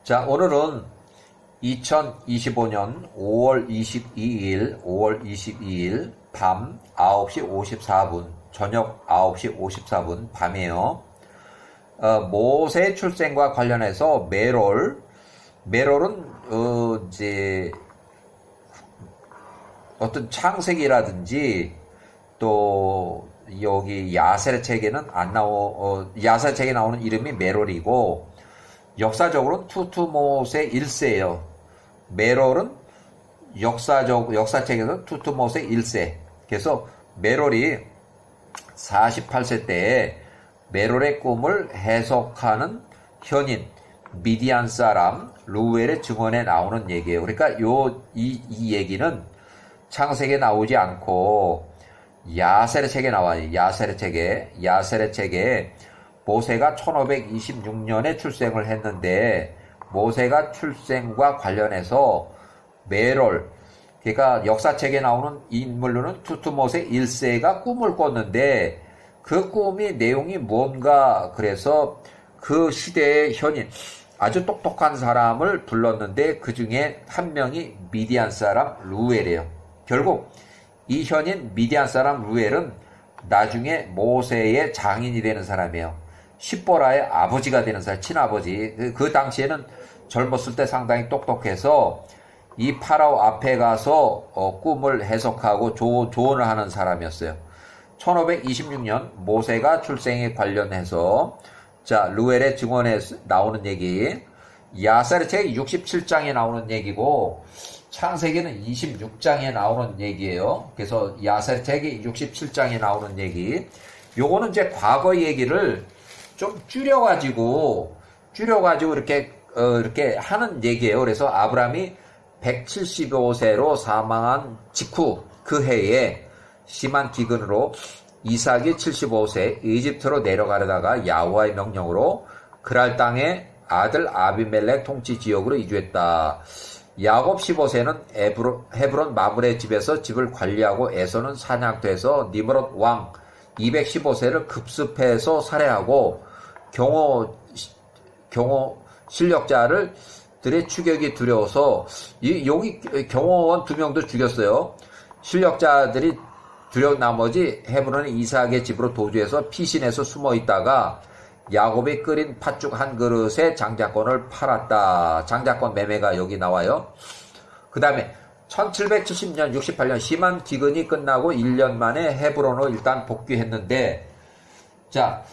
자, 오늘은 2025년 5월 22일 밤 9시 54분, 저녁 9시 54분 밤이에요. 모세 출생과 관련해서 메롤은 이제 어떤 창세기라든지 또 여기 야셀의 책에는 야셀 책에 나오는 이름이 메롤이고, 역사적으로는 투투모세 1세예요. 메롤은 역사책에서 투투모세 1세. 그래서 메롤이 48세 때에 메롤의 꿈을 해석하는 현인 미디안 사람 루엘의 증언에 나오는 얘기예요. 그러니까 이 얘기는 창세기에 나오지 않고 야셀의 책에 나와요. 야셀의 책에 모세가 1526년에 출생을 했는데, 모세가 출생과 관련해서 메롤, 그러니까 역사책에 나오는 인물로는 투투모세 1세가 꿈을 꿨는데, 그 꿈이 내용이 뭔가, 그래서 그 시대의 현인, 아주 똑똑한 사람을 불렀는데 그 중에 한 명이 미디안 사람 루엘이에요. 결국 이 현인 미디안 사람 루엘은 나중에 모세의 장인이 되는 사람이에요. 십보라의 아버지가 되는 사람, 친아버지. 그 당시에는 젊었을 때 상당히 똑똑해서 이 파라오 앞에 가서 꿈을 해석하고 조언을 하는 사람이었어요. 1526년 모세가 출생에 관련해서, 자, 루엘의 증언에 나오는 얘기, 야셀의 책 67장에 나오는 얘기고, 창세기는 26장에 나오는 얘기예요. 그래서 야셀의 책이 67장에 나오는 얘기. 요거는 이제 과거 얘기를 좀 줄여가지고 이렇게 하는 얘기예요. 그래서 아브라함이 175세로 사망한 직후 그 해에 심한 기근으로 이삭이 75세 이집트로 내려가려다가 야호와의 명령으로 그랄 땅에 아들 아비멜렉 통치 지역으로 이주했다. 야곱 15세는 헤브론 마므레 집에서 집을 관리하고 에서는 사냥터에서 니므롯 왕 215세를 급습해서 살해하고 경호 실력자들의 추격이 두려워서 여기 경호원 2명도 죽였어요. 실력자들이 두려운 나머지 헤브론의 이삭의 집으로 도주해서 피신해서 숨어 있다가 야곱이 끓인 팥죽 한 그릇에 장자권을 팔았다. 장자권 매매가 여기 나와요. 그 다음에 1770년 68년 심한 기근이 끝나고 1년 만에 헤브론으로 일단 복귀했는데, 자,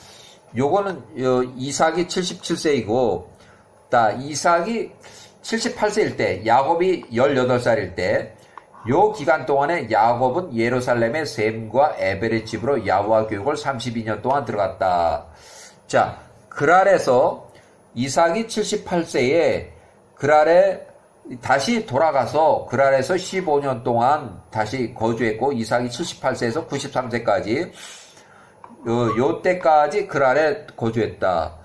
요거는 이삭이 77세이고, 이삭이 78세일 때, 야곱이 18살일 때, 요 기간 동안에 야곱은 예루살렘의 셈과 에벨의 집으로 야호와 교육을 32년 동안 들어갔다. 자, 그랄에서 이삭이 78세에 그랄에 다시 돌아가서 그랄에서 15년 동안 다시 거주했고, 이삭이 78세에서 93세까지 요 때까지 그랄에 거주했다.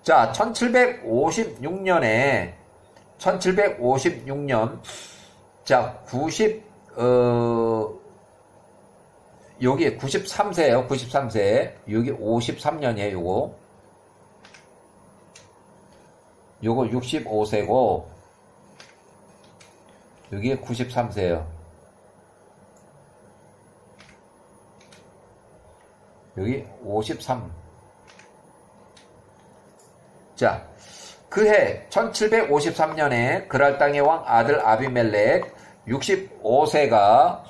자, 1756년 자, 여기 93세예요. 93세. 여기 53년이에요. 요거 65세고 여기 93세예요. 여기 53. 자, 그해 1753년에 그랄 땅의 왕 아들 아비멜렉 65세가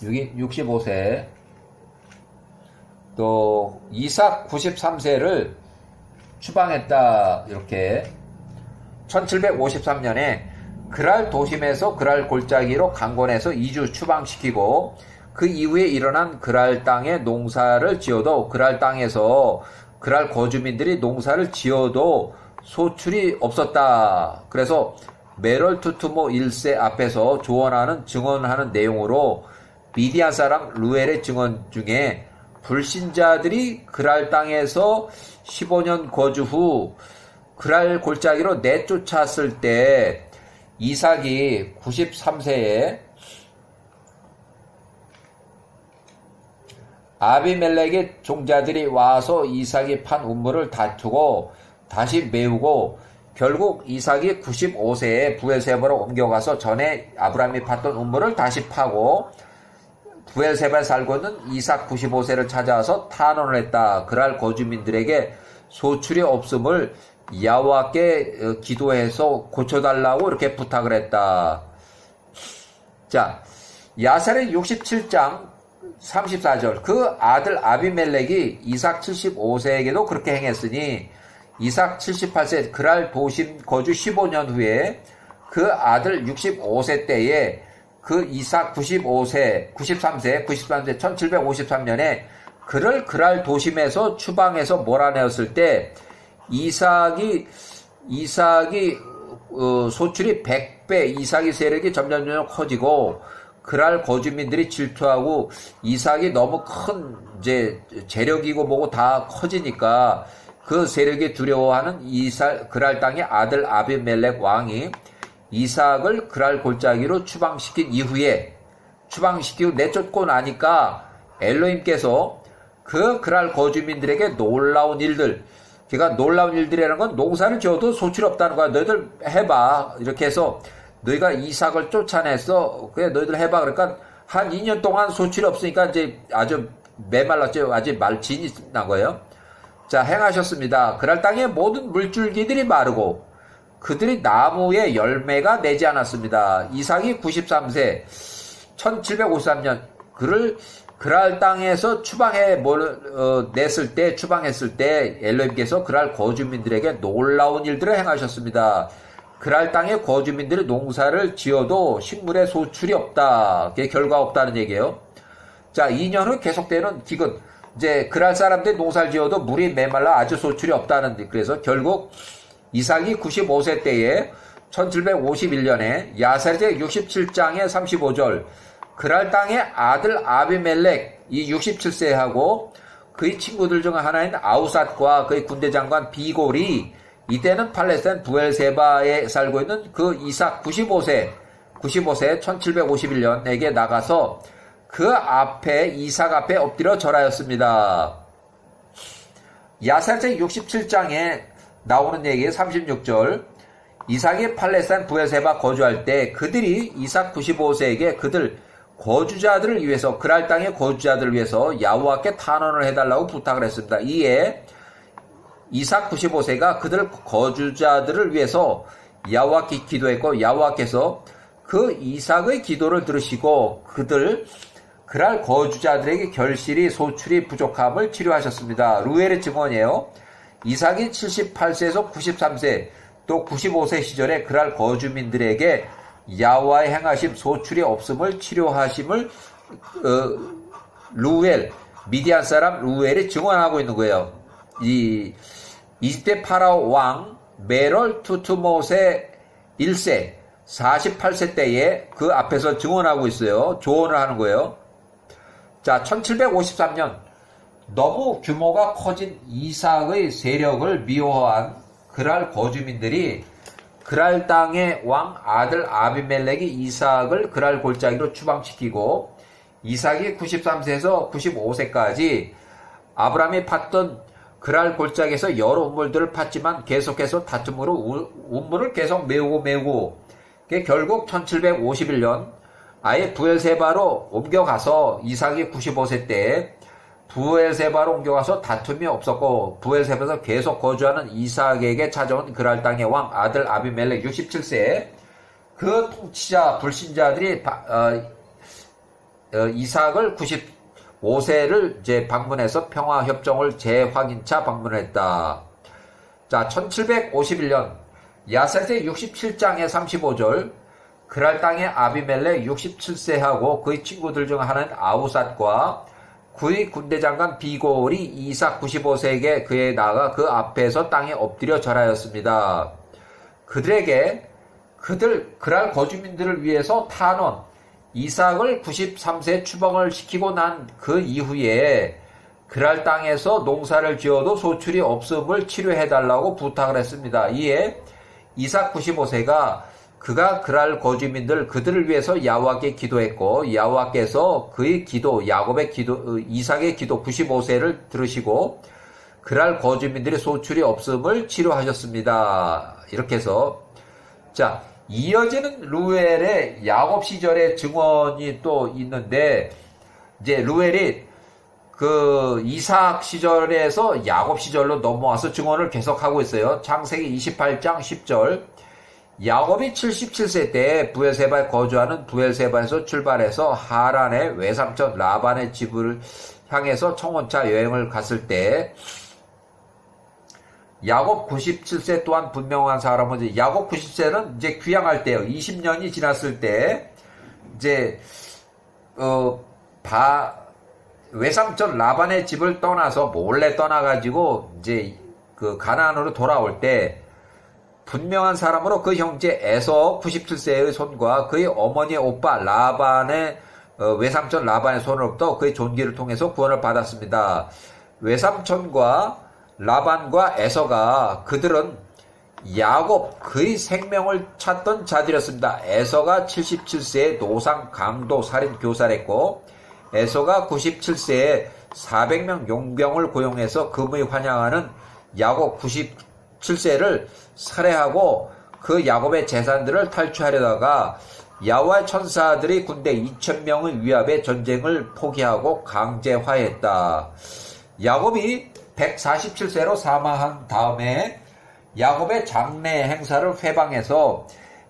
여기 65세, 또 이삭 93세를 추방했다. 이렇게 1753년에 그랄 도심에서 그랄 골짜기로 강권해서 2주 추방시키고, 그 이후에 일어난 그랄 땅의 농사를 지어도 그랄 땅에서 그랄 거주민들이 농사를 지어도 소출이 없었다. 그래서 메롤 투투모 1세 앞에서 증언하는 내용으로 미디안 사람 루엘의 증언 중에 불신자들이 그랄 땅에서 15년 거주 후 그랄 골짜기로 내쫓았을 때 이삭이 93세에 아비멜렉의 종자들이 와서 이삭이 판 우물을 다투고 다시 메우고 결국 이삭이 95세에 부엘세바로 옮겨가서 전에 아브라함이 팠던 우물을 다시 파고 부엘세바에 살고 있는 이삭 95세를 찾아와서 탄원을 했다. 그랄 거주민들에게 소출이 없음을 야호와께 기도해서 고쳐달라고 이렇게 부탁을 했다. 자, 야살의 67장 34절. 그 아들 아비멜렉이 이삭 75세에게도 그렇게 행했으니 이삭 78세 그랄 도심 거주 15년 후에 그 아들 65세 때에 그 이삭 93세 1753년에 그를 그랄 도심에서 추방해서 몰아내었을 때 이삭이 소출이 100배, 이삭의 세력이 점점 커지고 그랄 거주민들이 질투하고 이삭이 너무 큰 이제 재력이고 뭐고 다 커지니까 그 세력이 두려워하는 그랄 땅의 아들 아비멜렉 왕이 이삭을 그랄 골짜기로 추방시킨 이후에 추방시키고 내쫓고 나니까 엘로힘께서 그 그랄 거주민들에게 놀라운 일들, 그러니까 놀라운 일들이라는 건 농사를 지어도 소출이 없다는 거야. 너희들 해봐. 이렇게 해서 너희가 이삭을 쫓아냈어. 그래 너희들 해봐. 그러니까 한 2년 동안 소출이 없으니까 이제 아주 메말랐죠. 아주 진이 난 거예요. 자, 행하셨습니다. 그랄 땅의 모든 물줄기들이 마르고 그들이 나무에 열매가 내지 않았습니다. 이삭이 93세 1753년 그를 그랄 땅에서 추방했을 때 엘로힘께서 그랄 거주민들에게 놀라운 일들을 행하셨습니다. 그랄 땅의 거주민들이 농사를 지어도 식물의 소출이 없다. 그게 결과 없다는 얘기예요. 자, 2년 후 계속되는 기근. 이제 그랄 사람들이 농사를 지어도 물이 메말라 아주 소출이 없다는, 그래서 결국 이삭이 95세 때에 1751년에 야살제 67장의 35절 그랄 땅의 아들 아비멜렉 이 67세하고 그의 친구들 중 하나인 아우삿과 그의 군대 장관 비골이 이때는 팔레스타인 부엘세바에 살고 있는 그 이삭 95세 1751년에게 나가서 그 앞에 이삭 앞에 엎드려 절하였습니다. 야살제 67장에 나오는 얘기의 36절 이삭이 팔레스타인 부엘세바 거주할 때 그들이 이삭 95세에게 그들 거주자들을 위해서 그랄 땅의 거주자들을 위해서 야호와께 탄원을 해달라고 부탁을 했습니다. 이에 이삭 95세가 그들 거주자들을 위해서 야호와께 기도했고 야호와께서 그 이삭의 기도를 들으시고 그랄 거주자들에게 결실이 소출이 부족함을 치료하셨습니다. 루엘의 증언이에요. 이삭이 78세에서 93세 또 95세 시절에 그랄 거주민들에게 야호와의 행하심 소출이 없음을 치료하심을 루엘 미디안 사람 루엘이 증언하고 있는 거예요. 이 이집트 파라오 왕 메롤 투투못의 1세 48세 때에 그 앞에서 증언하고 있어요. 조언을 하는 거예요. 자, 1753년 너무 규모가 커진 이삭의 세력을 미워한 그랄 거주민들이 그랄 땅의 왕 아들 아비멜렉이 이삭을 그랄 골짜기로 추방시키고 이삭이 93세에서 95세까지 아브라함이 팠던 그랄 골짜기에서 여러 우물들을 팠지만 계속해서 다툼으로 우물을 계속 메우고 결국 1751년 아예 부엘세바로 옮겨가서 이삭이 95세 때 부엘세바로 옮겨가서 다툼이 없었고 부엘세바에서 계속 거주하는 이삭에게 찾아온 그랄 땅의 왕 아들 아비멜렉 67세 그 통치자 불신자들이 이삭을 95세를 이제 방문해서 평화협정을 재확인차 방문했다. 자, 1751년 야살제 67장의 35절 그랄 땅의 아비멜렉 67세하고 그의 친구들 중 하나인 아우삿과 그의 군대 장관 비골이 이삭 95세에게 그에 나가 그 앞에서 땅에 엎드려 절하였습니다. 그들에게 그랄 거주민들을 위해서 탄원, 이삭을 93세 추방을 시키고 난 그 이후에 그랄 땅에서 농사를 지어도 소출이 없음을 치료해달라고 부탁을 했습니다. 이에 이삭 95세가 그가 그랄 거주민들 그들을 위해서 야호와께 기도했고 야호와께서 그의 기도 야곱의 기도 이삭의 기도 95세를 들으시고 그랄 거주민들이 소출이 없음을 치료하셨습니다. 이렇게 해서 자, 이어지는 루엘의 야곱 시절의 증언이 또 있는데, 이제 루엘이 그 이삭 시절에서 야곱 시절로 넘어와서 증언을 계속하고 있어요. 창세기 28장 10절. 야곱이 77세 때 부엘세바에 거주하는 부엘세바에서 출발해서 하란의 외삼촌 라반의 집을 향해서 청혼차 여행을 갔을 때, 야곱 97세 또한 분명한 사람은, 야곱 90세는 이제 귀향할 때요. 20년이 지났을 때, 이제, 외삼촌 라반의 집을 떠나서 몰래 떠나가지고, 이제, 그 가나안으로 돌아올 때, 분명한 사람으로 그 형제 에서 97세의 손과 그의 어머니의 오빠 라반의, 외삼촌 라반의 손으로부터 그의 존귀를 통해서 구원을 받았습니다. 외삼촌과 라반과 에서가 그들은 야곱 그의 생명을 찾던 자들이었습니다. 에서가 77세에 노상 강도 살인 교살했고 에서가 97세에 400명 용병을 고용해서 금의 환영하는 야곱 97세를 살해하고 그 야곱의 재산들을 탈취하려다가 야훼의 천사들이 군대 2000명의 위압에 전쟁을 포기하고 강제화했다. 야곱이 147세로 사망한 다음에 야곱의 장례 행사를 회방해서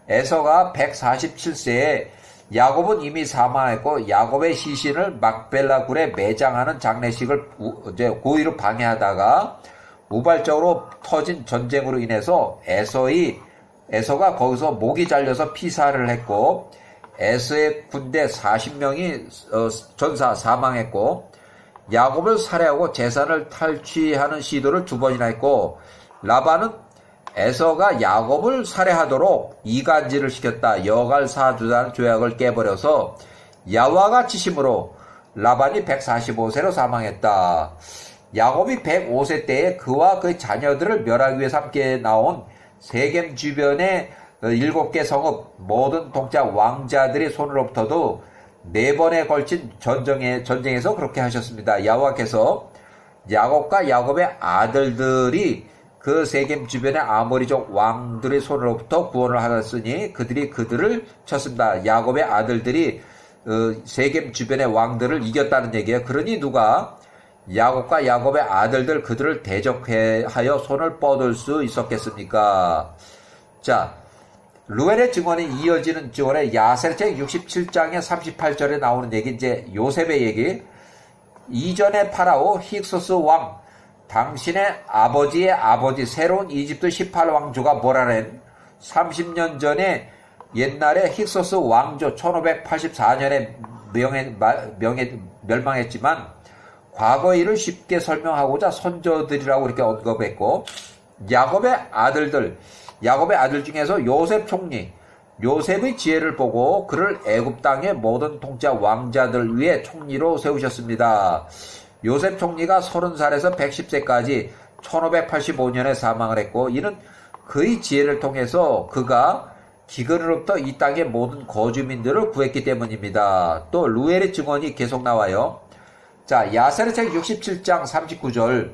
에서가 147세에 야곱은 이미 사망했고 야곱의 시신을 막벨라 굴에 매장하는 장례식을 고의로 방해하다가 우발적으로 터진 전쟁으로 인해서 에서가 거기서 목이 잘려서 피살을 했고 에서의 군대 40명이 전사 사망했고 야곱을 살해하고 재산을 탈취하는 시도를 2번이나 했고 라반은 에서가 야곱을 살해하도록 이간질을 시켰다. 여갈 사주다는 조약을 깨버려서 야화가 치심으로 라반이 145세로 사망했다. 야곱이 105세 때에 그와 그의 자녀들을 멸하기 위해서 함께 나온 세겜 주변의 7개 성읍 모든 동자 왕자들의 손으로부터도 4번에 걸친 전쟁에서 그렇게 하셨습니다. 야곱께서 야곱과 야곱의 아들들이 그 세겜 주변의 아모리족 왕들의 손으로부터 구원을 하였으니 그들이 그들을 쳤습니다. 야곱의 아들들이 세겜 주변의 왕들을 이겼다는 얘기예요. 그러니 누가 야곱과 야곱의 아들들 그들을 대적하여 손을 뻗을 수 있었겠습니까? 자, 루엘의 증언이 이어지는 증언에 야세르책 67장의 38절에 나오는 얘기, 이제 요셉의 얘기. 이전에 파라오 힉소스 왕, 당신의 아버지의 아버지 새로운 이집트 18왕조가 뭐라는 30년 전에 옛날에 힉소스 왕조 1584년에 멸망했지만 과거 일을 쉽게 설명하고자 선조들이라고 이렇게 언급했고 야곱의 아들 중에서 요셉 총리, 요셉의 지혜를 보고 그를 애굽 땅의 모든 통치 왕자들 위에 총리로 세우셨습니다. 요셉 총리가 30살에서 110세까지 1585년에 사망을 했고 이는 그의 지혜를 통해서 그가 기근으로부터 이 땅의 모든 거주민들을 구했기 때문입니다. 또 루엘의 증언이 계속 나와요. 자, 야세르책 67장 39절.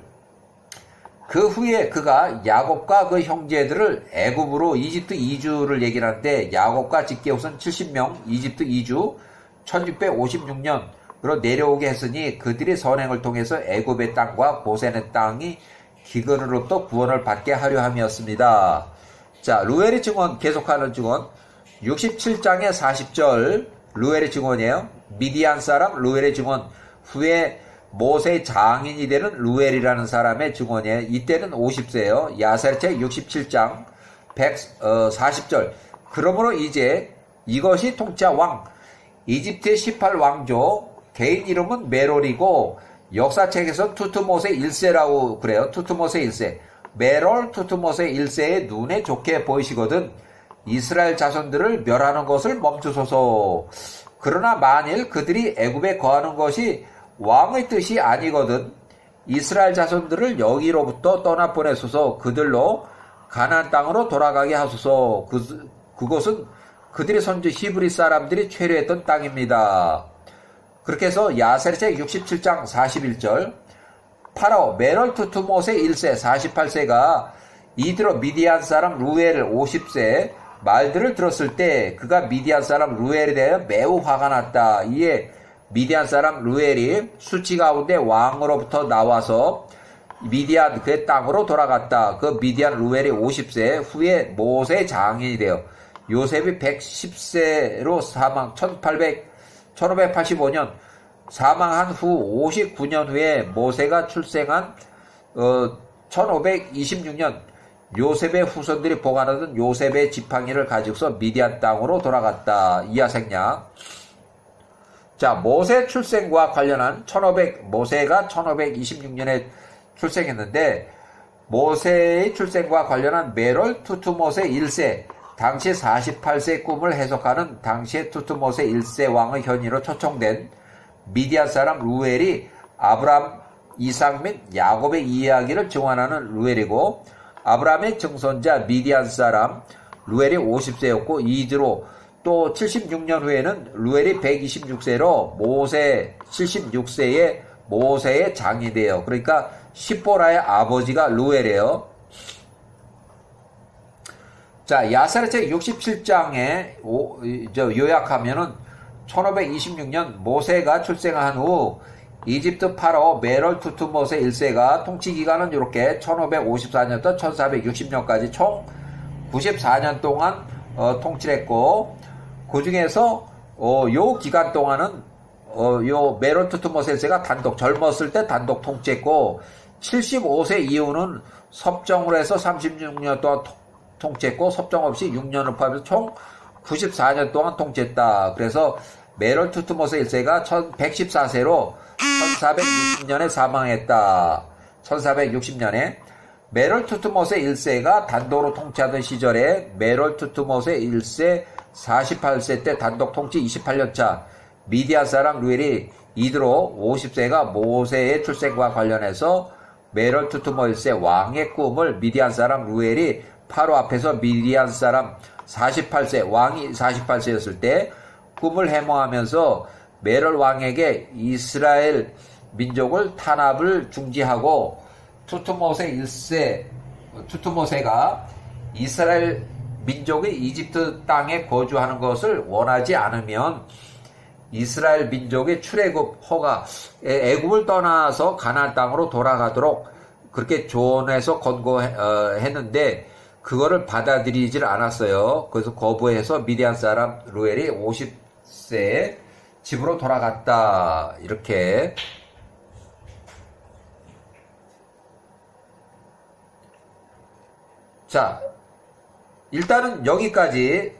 그 후에 그가 야곱과 그 형제들을 애굽으로 이집트 이주를 얘기를 하는데 야곱과 직계후손 70명 이집트 이주 1656년으로 내려오게 했으니 그들이 선행을 통해서 애굽의 땅과 고센의 땅이 기근으로부터 구원을 받게 하려 함이었습니다. 자, 루엘의 증언, 계속하는 증언 67장의 40절 루엘의 증언이에요. 미디안 사람 루엘의 증언. 후에 모세의 장인이 되는 루엘이라는 사람의 증언이에요. 이때는 50세예요. 야세르책 67장 140절. 그러므로 이제 이것이 통치자 왕 이집트의 18왕조 개인 이름은 메롤이고 역사책에서 투트모세 1세라고 그래요. 투트모세 1세. 메롤 투트모세 1세의 눈에 좋게 보이시거든 이스라엘 자손들을 멸하는 것을 멈추소서. 그러나 만일 그들이 애굽에 거하는 것이 왕의 뜻이 아니거든 이스라엘 자손들을 여기로부터 떠나보내소서. 그들로 가나안 땅으로 돌아가게 하소서. 그곳은 그들의 선조 히브리 사람들이 최려했던 땅입니다. 그렇게 해서 야세르책 67장 41절 파라오 메럴투투못의 1세 48세가 이드로 미디안 사람 루엘을 50세 말들을 들었을 때 그가 미디안 사람 루엘에 대해 매우 화가 났다. 이에 미디안 사람 루엘이 수치 가운데 왕으로부터 나와서 미디안 그의 땅으로 돌아갔다. 그 미디안 루엘이 50세 후에 모세의 장인이 되어 요셉이 110세로 사망 1585년 사망한 후 59년 후에 모세가 출생한 1526년 요셉의 후손들이 보관하던 요셉의 지팡이를 가지고서 미디안 땅으로 돌아갔다. 이하 생략. 자, 모세 출생과 관련한 모세가 1526년에 출생했는데 모세의 출생과 관련한 메롤 투투못의 1세 당시 48세 꿈을 해석하는 당시의 투투못의 1세 왕의 현위로 초청된 미디안 사람 루엘이 아브람, 이삭 및 야곱의 이야기를 증언하는 루엘이고 아브람의 증손자 미디안 사람 루엘이 50세였고 이드로 또 76년 후에는 루엘이 126세로 모세 76세에 모세의 장이 돼요. 그러니까 십보라의 아버지가 루엘이에요. 자, 야사르책 67장에 요약하면은 1526년 모세가 출생한 후 이집트 파라오 메럴투투못의 1세가 통치 기간은 이렇게 1554년부터 1460년까지 총 94년 동안 통치를 했고 그 중에서 요 기간 동안은 요 메럴투투못의 1세가 단독 젊었을 때 단독 통치했고 75세 이후는 섭정을 해서 36년 동안 통치했고 섭정 없이 6년을 포함해서 총 94년 동안 통치했다. 그래서 메럴투투못의 1세가 114세로 1460년에 사망했다. 1460년에 메럴투투못의 1세가 단독으로 통치하던 시절에 메럴투투못의 1세 48세 때 단독 통치 28년 차 미디안 사람 루엘이 이드로 50세가 모세의 출생과 관련해서 메럴투투못 1세 왕의 꿈을 미디안 사람 루엘이 파로 앞에서 미디안 사람 48세 왕이 48세였을 때 꿈을 해몽하면서 메럴 왕에게 이스라엘 민족을 탄압을 중지하고 투투모세가 이스라엘 민족이 이집트 땅에 거주하는 것을 원하지 않으면 이스라엘 민족의 출애굽 허가 애굽을 떠나서 가나안 땅으로 돌아가도록 그렇게 조언해서 권고했는데 그거를 받아들이질 않았어요. 그래서 거부해서 미디안 사람 루엘이 50세에 집으로 돌아갔다. 이렇게. 자, 일단은 여기까지